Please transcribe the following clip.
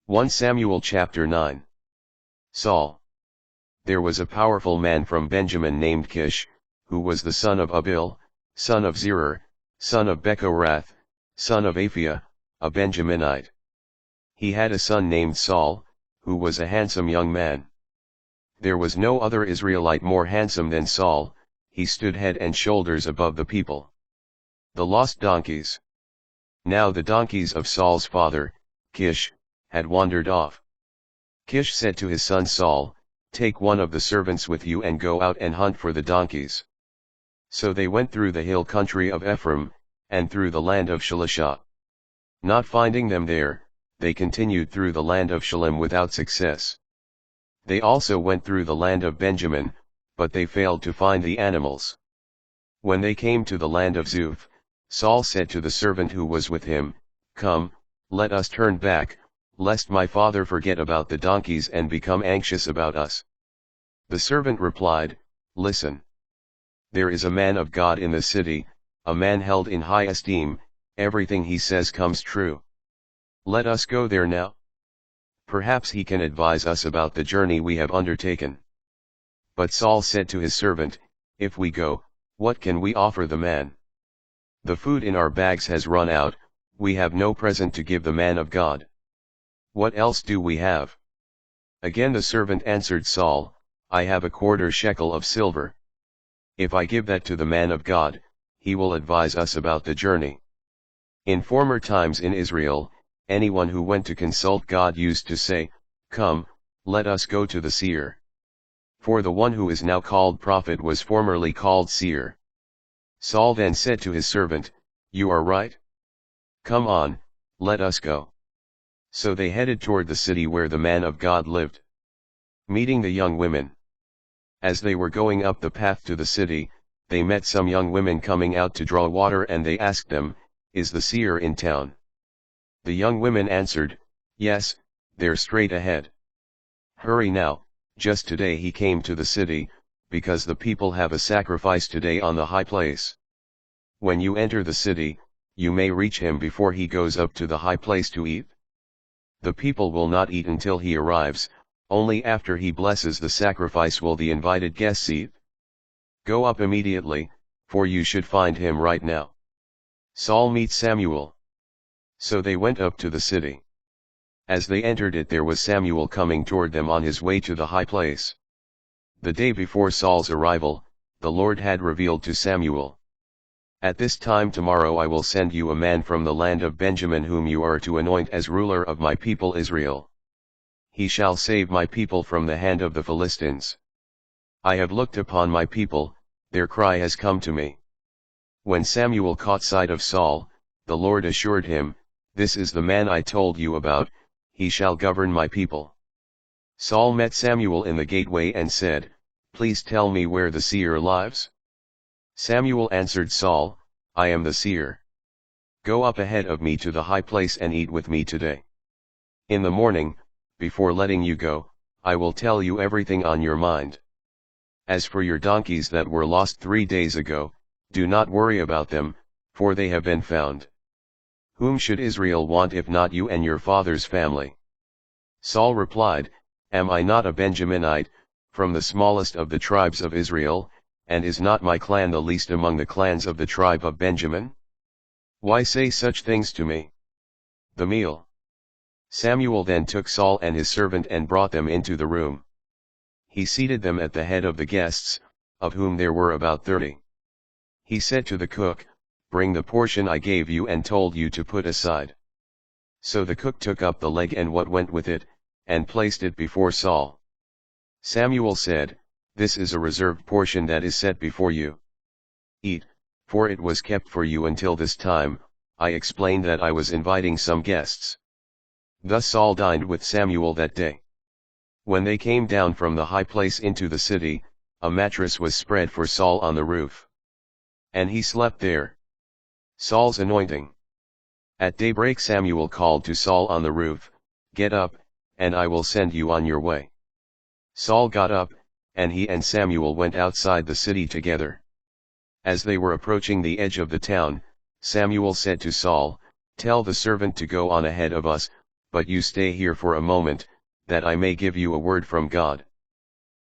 1 Samuel chapter 9. Saul. There was a powerful man from Benjamin named Kish, who was the son of Abiel, son of Zerah, son of Bechorath, son of Aphiah, a Benjaminite. He had a son named Saul, who was a handsome young man. There was no other Israelite more handsome than Saul. He stood head and shoulders above the people. The lost donkeys. Now the donkeys of Saul's father, Kish, had wandered off. Kish said to his son Saul, "Take one of the servants with you and go out and hunt for the donkeys." So they went through the hill country of Ephraim, and through the land of Shalishah. Not finding them there, they continued through the land of Shalem without success. They also went through the land of Benjamin, but they failed to find the animals. When they came to the land of Zuph, Saul said to the servant who was with him, "Come, let us turn back, lest my father forget about the donkeys and become anxious about us." The servant replied, "Listen. There is a man of God in the city, a man held in high esteem, everything he says comes true. Let us go there now. Perhaps he can advise us about the journey we have undertaken." But Saul said to his servant, "If we go, what can we offer the man? The food in our bags has run out, we have no present to give the man of God. What else do we have?" Again the servant answered Saul, "I have a quarter shekel of silver. If I give that to the man of God, he will advise us about the journey." In former times in Israel, anyone who went to consult God used to say, "Come, let us go to the seer." For the one who is now called prophet was formerly called seer. Saul then said to his servant, "You are right. Come on, let us go." So they headed toward the city where the man of God lived. Meeting the young women. As they were going up the path to the city, they met some young women coming out to draw water, and they asked them, "Is the seer in town?" The young women answered, "Yes, they're straight ahead. Hurry now, just today he came to the city, because the people have a sacrifice today on the high place. When you enter the city, you may reach him before he goes up to the high place to eat. The people will not eat until he arrives, only after he blesses the sacrifice will the invited guests eat. Go up immediately, for you should find him right now." Saul meets Samuel. So they went up to the city. As they entered it, there was Samuel coming toward them on his way to the high place. The day before Saul's arrival, the Lord had revealed to Samuel, "At this time tomorrow I will send you a man from the land of Benjamin whom you are to anoint as ruler of my people Israel. He shall save my people from the hand of the Philistines. I have looked upon my people, their cry has come to me." When Samuel caught sight of Saul, the Lord assured him, "This is the man I told you about, he shall govern my people." Saul met Samuel in the gateway and said, "Please tell me where the seer lives." Samuel answered Saul, "I am the seer. Go up ahead of me to the high place and eat with me today. In the morning, before letting you go, I will tell you everything on your mind. As for your donkeys that were lost 3 days ago, do not worry about them, for they have been found. Whom should Israel want if not you and your father's family?" Saul replied, "Am I not a Benjaminite, from the smallest of the tribes of Israel, and is not my clan the least among the clans of the tribe of Benjamin? Why say such things to me? The meal." Samuel then took Saul and his servant and brought them into the room. He seated them at the head of the guests, of whom there were about 30. He said to the cook, "Bring the portion I gave you and told you to put aside." So the cook took up the leg and what went with it, and placed it before Saul. Samuel said, "This is a reserved portion that is set before you. Eat, for it was kept for you until this time." I explained that I was inviting some guests. Thus Saul dined with Samuel that day. When they came down from the high place into the city, a mattress was spread for Saul on the roof. And he slept there. Saul's anointing. At daybreak Samuel called to Saul on the roof, "Get up, and I will send you on your way." Saul got up, and he and Samuel went outside the city together. As they were approaching the edge of the town, Samuel said to Saul, "Tell the servant to go on ahead of us, but you stay here for a moment, that I may give you a word from God.